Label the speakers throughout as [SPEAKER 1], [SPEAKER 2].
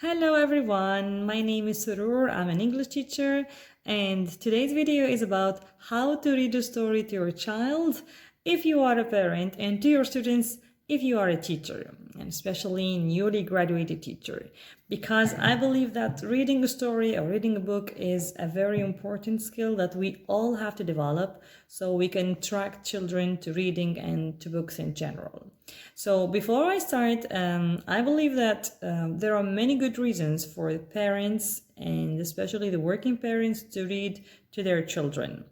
[SPEAKER 1] Hello everyone, my name is Surur, I'm an English teacher, and today's video is about how to read a story to your child if you are a parent, and to your students if you are a teacher, and especially newly graduated teacher, because I believe that reading a story or reading a book is a very important skill that we all have to develop so we can attract children to reading and to books in general. So before I start, I believe that there are many good reasons for the parents and especially the working parents to read to their children.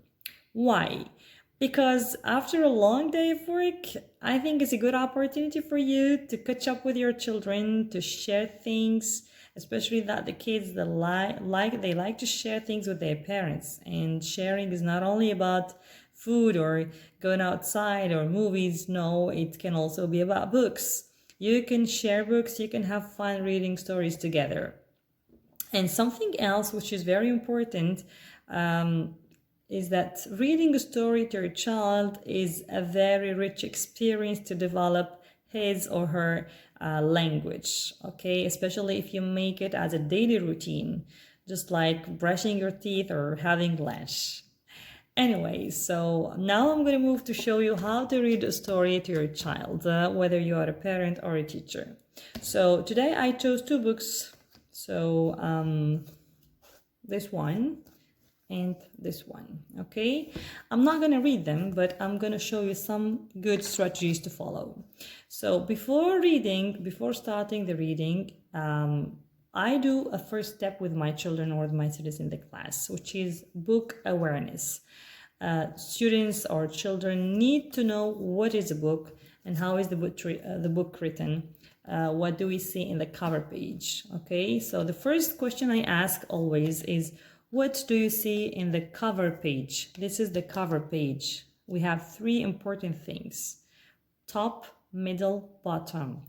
[SPEAKER 1] Why? Because after a long day of work, I think it's a good opportunity for you to catch up with your children, to share things, especially that the kids that like to share things with their parents. And sharing is not only about food or going outside or movies. No, it can also be about books. You can share books, you can have fun reading stories together. And something else which is very important is that reading a story to your child is a very rich experience to develop his or her language, okay? Especially if you make it as a daily routine, just like brushing your teeth or having lunch. Anyway, so now I'm going to move to show you how to read a story to your child, whether you are a parent or a teacher. So today I chose two books. So this one and this one, okay? I'm not going to read them, but I'm going to show you some good strategies to follow. So before starting the reading, I do a first step with my children or with my students in the class, which is book awareness. Students or children need to know what is a book and how is the book written. What do we see in the cover page? Okay, so the first question I ask always is, what do you see in the cover page? This is the cover page. We have three important things: top, middle, bottom.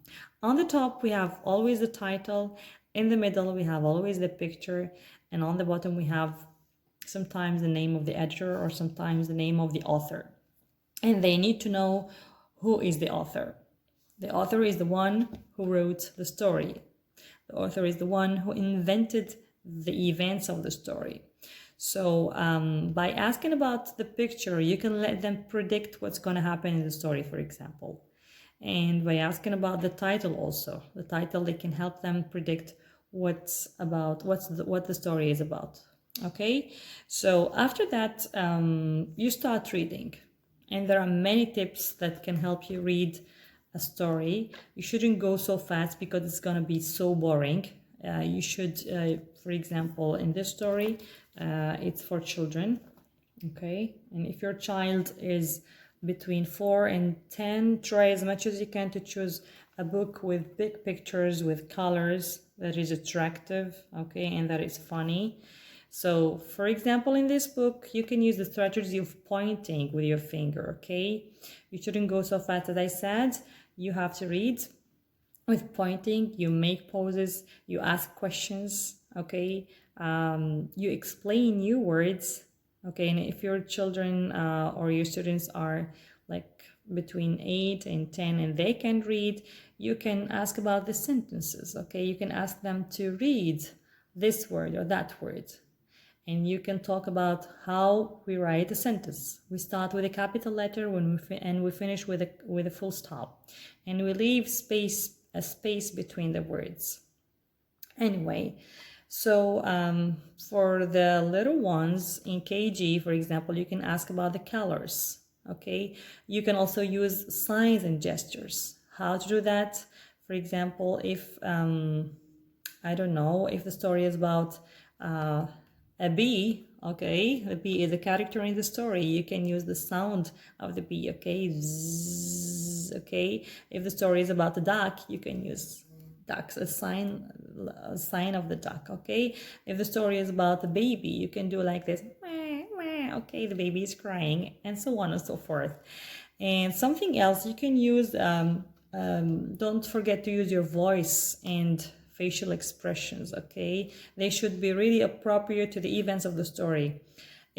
[SPEAKER 1] On the top, we have always the title. In the middle, we have always the picture. And on the bottom, we have sometimes the name of the editor or sometimes the name of the author. And they need to know who is the author. The author is the one who wrote the story. The author is the one who invented the events of the story. So by asking about the picture, you can let them predict what's going to happen in the story, for example. And by asking about the title also, the title, they can help them predict what the story is about. Okay, so after that, you start reading, and there are many tips that can help you read a story. You shouldn't go so fast because it's gonna be so boring. You should, for example, in this story, it's for children, okay? And if your child is between 4 and 10, try as much as you can to choose a book with big pictures, with colors, that is attractive, okay, and that is funny. So, for example, in this book, you can use the strategy of pointing with your finger, okay? You shouldn't go so fast, as I said. You have to read with pointing. You make poses, you ask questions, okay? You explain new words, okay? And if your children or your students are like between 8 and 10 and they can read, you can ask about the sentences, okay? You can ask them to read this word or that word. And you can talk about how we write a sentence. We start with a capital letter and we finish with a full stop. And we leave a space between the words. Anyway, so for the little ones in KG, for example, you can ask about the colors, okay? You can also use signs and gestures. How to do that? For example, if, I don't know, if the story is about a bee, okay? The bee is a character in the story. You can use the sound of the bee, okay? Zzz, okay? If the story is about the duck, you can use ducks, a sign of the duck, okay? If the story is about the baby, you can do like this, okay? The baby is crying, and so on and so forth. And something else you can use, don't forget to use your voice and facial expressions, okay? They should be really appropriate to the events of the story.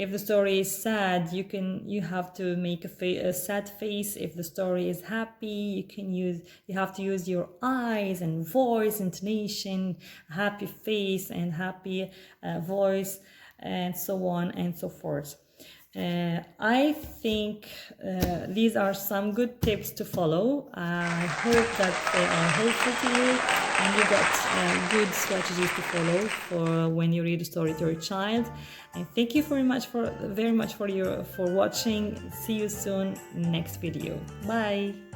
[SPEAKER 1] If the story is sad, you have to make a sad face. If the story is happy, you have to use your eyes and voice, intonation, happy face and happy voice, and so on and so forth. I think these are some good tips to follow. I hope that they are helpful to you and you got good strategies to follow for when you read a story to your child. And thank you very much for watching. See you soon next video. Bye.